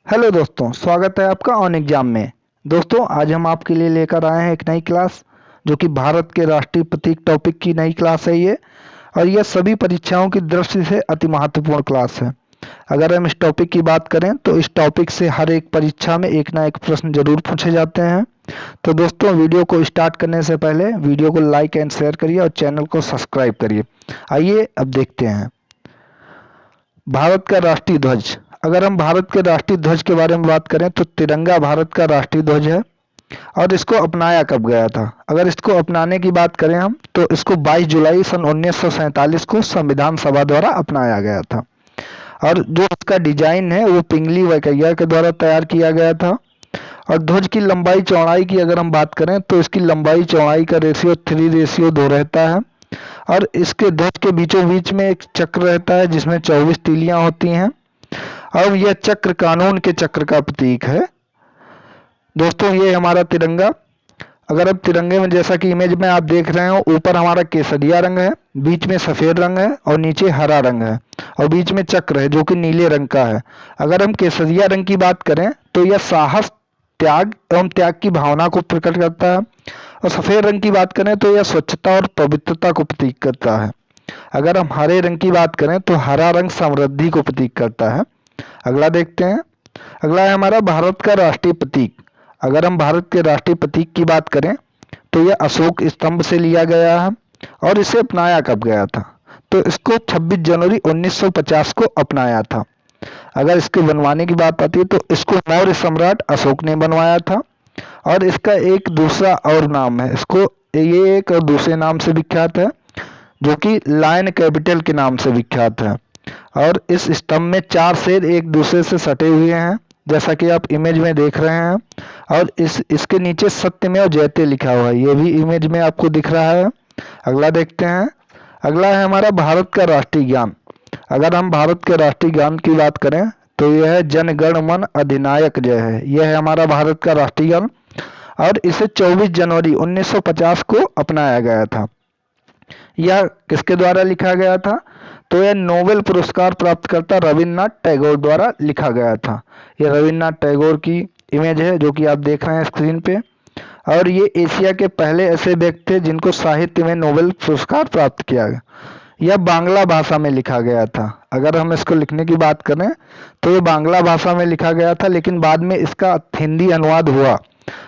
Hello दोस्तों, स्वागत है आपका ऑन एग्जाम में। दोस्तों, आज हम आपके लिए लेकर आए हैं एक नई क्लास जो कि भारत के राष्ट्रीय प्रतीक टॉपिक की नई क्लास है ये। और यह सभी परीक्षाओं की दृष्टि से अति महत्वपूर्ण क्लास है। अगर हम इस टॉपिक की बात करें तो इस टॉपिक से हर एक परीक्षा में एक ना एक प्रश्न जरूर पूछे जाते हैं। तो दोस्तों, वीडियो को स्टार्ट करने से पहले वीडियो को लाइक एंड शेयर करिए और चैनल को सब्सक्राइब करिए। आइए अब देखते हैं भारत का राष्ट्रीय ध्वज। अगर हम भारत के राष्ट्रीय ध्वज के बारे में बात करें तो तिरंगा भारत का राष्ट्रीय ध्वज है। और इसको अपनाया कब गया था? अगर इसको अपनाने की बात करें हम तो इसको 22 जुलाई सन 1947 को संविधान सभा द्वारा अपनाया गया था। और जो इसका डिजाइन है वो पिंगली वेंकैया के द्वारा तैयार किया गया था। और ध्वज की लंबाई चौड़ाई की अगर हम बात करें तो इसकी लंबाई चौड़ाई का रेशियो 3:2 रहता है। और इसके ध्वज के बीचों बीच में एक चक्र रहता है जिसमें 24 तीलियां होती हैं। और यह चक्र कानून के चक्र का प्रतीक है। दोस्तों, ये हमारा तिरंगा। अगर अब तिरंगे में जैसा कि इमेज में आप देख रहे हो, ऊपर हमारा केसरिया रंग है, बीच में सफेद रंग है और नीचे हरा रंग है और बीच में चक्र है जो कि नीले रंग का है। अगर हम केसरिया रंग की बात करें तो यह साहस, त्याग एवं त्याग की भावना को प्रकट करता है। और सफेद रंग की बात करें तो यह स्वच्छता और पवित्रता को प्रतीक करता है। अगर हम हरे रंग की बात करें तो हरा रंग समृद्धि को प्रतीक करता है। अगला देखते हैं। अगला है हमारा भारत का राष्ट्रीय प्रतीक। अगर हम भारत के राष्ट्रीय प्रतीक की बात करें तो यह अशोक स्तंभ से लिया गया है। और इसे अपनाया कब गया था? तो इसको 26 जनवरी 1950 को अपनाया था। अगर इसके बनवाने की बात आती है तो इसको मौर्य सम्राट अशोक ने बनवाया था। और इसका एक दूसरा और नाम है, इसको ये एक और दूसरे नाम से विख्यात है जो कि लायन कैपिटल के नाम से विख्यात है। और इस स्तंभ में 4 शेर एक दूसरे से सटे हुए हैं जैसा कि आप इमेज में देख रहे हैं। और इसके नीचे सत्यमेव जयते लिखा हुआ है, ये भी इमेज में आपको दिख रहा है। अगला देखते हैं। अगला है हमारा भारत का राष्ट्रीय गान। अगर हम भारत के राष्ट्रीय गान की बात करें तो यह है जन गण मन अधिनायक जय है। यह है हमारा भारत का राष्ट्रीय गान। और इसे 24 जनवरी 1950 को अपनाया गया था। यह किसके द्वारा लिखा गया था? तो यह नोबेल पुरस्कार प्राप्तकर्ता रविन्द्रनाथ टैगोर द्वारा लिखा गया था। यह रविन्द्रनाथ टैगोर की इमेज है जो कि आप देख रहे हैं स्क्रीन पे। और ये एशिया के पहले ऐसे व्यक्ति थे जिनको साहित्य में नोबेल पुरस्कार प्राप्त किया गया। यह बांग्ला भाषा में लिखा गया था। अगर हम इसको लिखने की बात करें तो ये बांग्ला भाषा में लिखा गया था, लेकिन बाद में इसका हिंदी अनुवाद हुआ।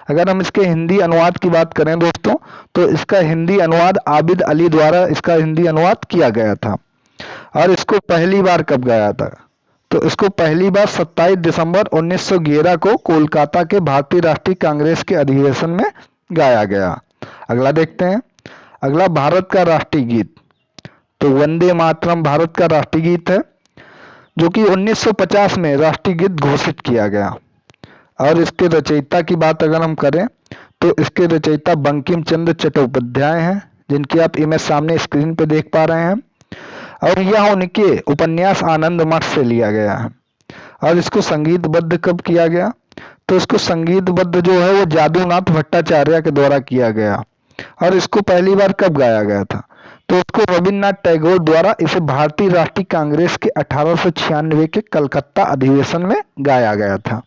अगर हम इसके हिंदी अनुवाद की बात करें दोस्तों तो इसका हिंदी अनुवाद आबिद अली द्वारा इसका हिंदी अनुवाद किया गया था। और इसको पहली बार कब गाया था? तो इसको पहली बार 27 दिसंबर 1911 को कोलकाता के भारतीय राष्ट्रीय कांग्रेस के अधिवेशन में गाया गया। अगला देखते हैं। अगला भारत का राष्ट्रीय गीत। तो वंदे मातरम भारत का राष्ट्रीय गीत है जो कि 1950 में राष्ट्रीय गीत घोषित किया गया। और इसके रचयिता की बात अगर हम करें तो इसके रचयिता बंकिम चंद्र चट्टोपाध्याय हैं, जिनकी आप इमेज सामने स्क्रीन पे देख पा रहे हैं। और यह उनके उपन्यास आनंद मठ से लिया गया है। और इसको संगीतबद्ध कब किया गया? तो इसको संगीतबद्ध जो है वो जादूनाथ भट्टाचार्य के द्वारा किया गया। और इसको पहली बार कब गाया गया था? तो इसको रविन्द्रनाथ टैगोर द्वारा इसे भारतीय राष्ट्रीय कांग्रेस के 1896 के कलकत्ता अधिवेशन में गाया गया था।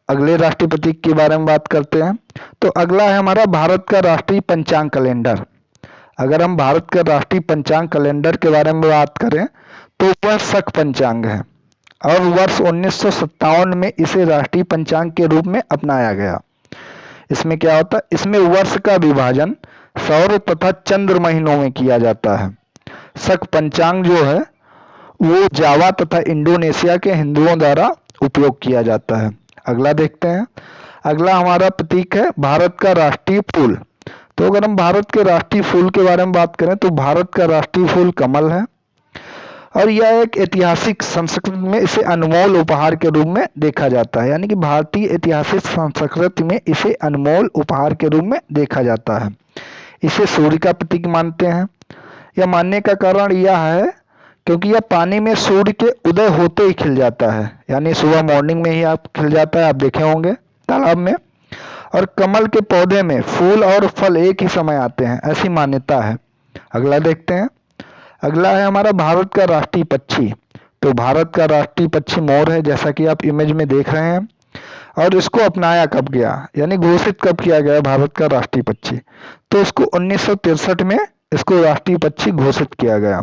अगले राष्ट्रीय प्रतीक के बारे में बात करते हैं। तो अगला है हमारा भारत का राष्ट्रीय पंचांग कैलेंडर। अगर हम भारत के राष्ट्रीय पंचांग कैलेंडर के बारे में बात करें तो वह शक पंचांग है। और वर्ष 1957 में इसे राष्ट्रीय पंचांग के रूप में अपनाया गया। इसमें क्या होता है? इसमें वर्ष का विभाजन सौर तथा चंद्र महीनों में किया जाता है। शक पंचांग जो है वो जावा तथा इंडोनेशिया के हिंदुओं द्वारा उपयोग किया जाता है। अगला देखते हैं। अगला हमारा प्रतीक है भारत का राष्ट्रीय फूल। तो अगर हम भारत के राष्ट्रीय फूल के बारे में बात करें तो भारत का राष्ट्रीय फूल कमल है। और यह एक ऐतिहासिक संस्कृति में इसे अनमोल उपहार के रूप में देखा जाता है, यानी कि भारतीय ऐतिहासिक संस्कृति में इसे अनमोल उपहार के रूप में देखा जाता है। इसे सूर्य का प्रतीक मानते हैं। यह मानने का कारण यह है क्योंकि यह पानी में सूर्य के उदय होते ही खिल जाता है, यानी सुबह मॉर्निंग में ही आप खिल जाता है, आप देखे होंगे तालाब में। और कमल के पौधे में फूल और फल एक ही समय आते हैं, ऐसी मान्यता है। अगला देखते हैं। अगला है हमारा भारत का राष्ट्रीय पक्षी। तो भारत का राष्ट्रीय पक्षी मोर है, जैसा कि आप इमेज में देख रहे हैं। और इसको अपनाया कब गया, यानी घोषित कब किया गया भारत का राष्ट्रीय पक्षी? तो इसको 1963 में इसको राष्ट्रीय पक्षी घोषित किया गया।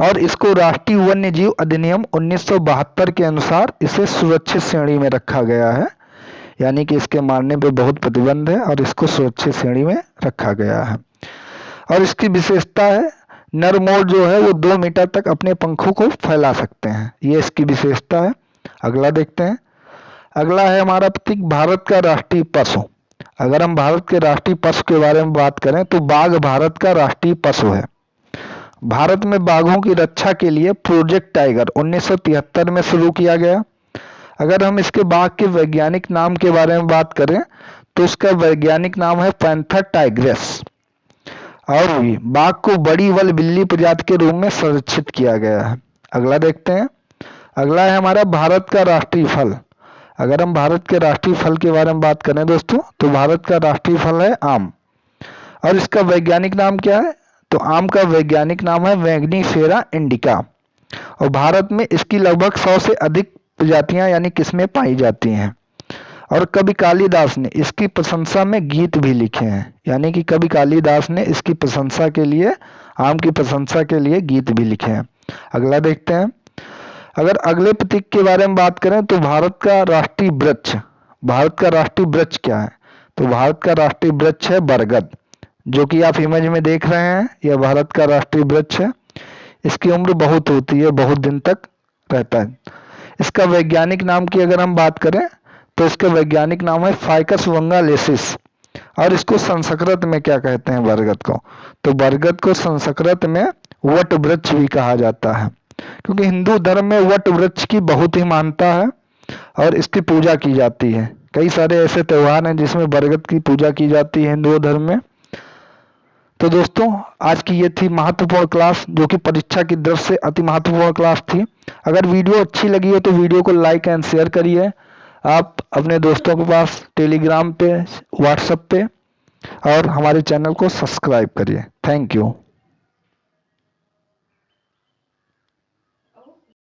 और इसको राष्ट्रीय वन्य जीव अधिनियम 1972 के अनुसार इसे सुरक्षित श्रेणी में रखा गया है, यानी कि इसके मारने पे बहुत प्रतिबंध है और इसको सुरक्षित श्रेणी में रखा गया है। और इसकी विशेषता है, नर मोर जो है वो 2 मीटर तक अपने पंखों को फैला सकते हैं, ये इसकी विशेषता है। अगला देखते हैं। अगला है हमारा प्रतीक भारत का राष्ट्रीय पशु। अगर हम भारत के राष्ट्रीय पशु के बारे में बात करें तो बाघ भारत का राष्ट्रीय पशु है। भारत में बाघों की रक्षा के लिए प्रोजेक्ट टाइगर 1973 में शुरू किया गया। अगर हम इसके बाघ के वैज्ञानिक नाम के बारे में बात करें तो उसका वैज्ञानिक नाम है पैंथर टाइग्रेस। और भी बाघ को बड़ी वल बिल्ली प्रजाति के रूप में संरक्षित किया गया है। अगला देखते हैं। अगला है हमारा भारत का राष्ट्रीय फल। अगर हम भारत के राष्ट्रीय फल के बारे में बात करें दोस्तों तो भारत का राष्ट्रीय फल है आम। और इसका वैज्ञानिक नाम क्या है? तो आम का वैज्ञानिक नाम है मैंगिफेरा इंडिका। और भारत में इसकी लगभग 100 से अधिक प्रजातियां यानी किस्में पाई जाती हैं। और कवि कालिदास ने इसकी प्रशंसा में गीत भी लिखे हैं, यानी कि कवि कालिदास ने इसकी प्रशंसा के लिए, आम की प्रशंसा के लिए गीत भी लिखे हैं। अगला देखते हैं। अगर अगले प्रतीक के बारे में बात करें तो भारत का राष्ट्रीय वृक्ष, भारत का राष्ट्रीय वृक्ष क्या है? तो भारत का राष्ट्रीय वृक्ष है बरगद, जो कि आप इमेज में देख रहे हैं, यह भारत का राष्ट्रीय वृक्ष है। इसकी उम्र बहुत होती है, बहुत दिन तक रहता है। इसका वैज्ञानिक नाम की अगर हम बात करें तो इसका वैज्ञानिक नाम है फाइकस वंगालेसिस। और इसको संस्कृत में क्या कहते हैं बरगद को? तो बरगद को संस्कृत में वट वृक्ष भी कहा जाता है, क्योंकि हिंदू धर्म में वट वृक्ष की बहुत ही मान्यता है और इसकी पूजा की जाती है। कई सारे ऐसे त्योहार हैं जिसमें बरगद की पूजा की जाती है हिंदू धर्म में। तो दोस्तों आज की ये थी महत्वपूर्ण क्लास, जो कि परीक्षा की दृष्टि से अति महत्वपूर्ण क्लास थी। अगर वीडियो अच्छी लगी हो तो वीडियो को लाइक एंड शेयर करिए आप अपने दोस्तों के पास, टेलीग्राम पे, व्हाट्सएप पे, और हमारे चैनल को सब्सक्राइब करिए। Thank you.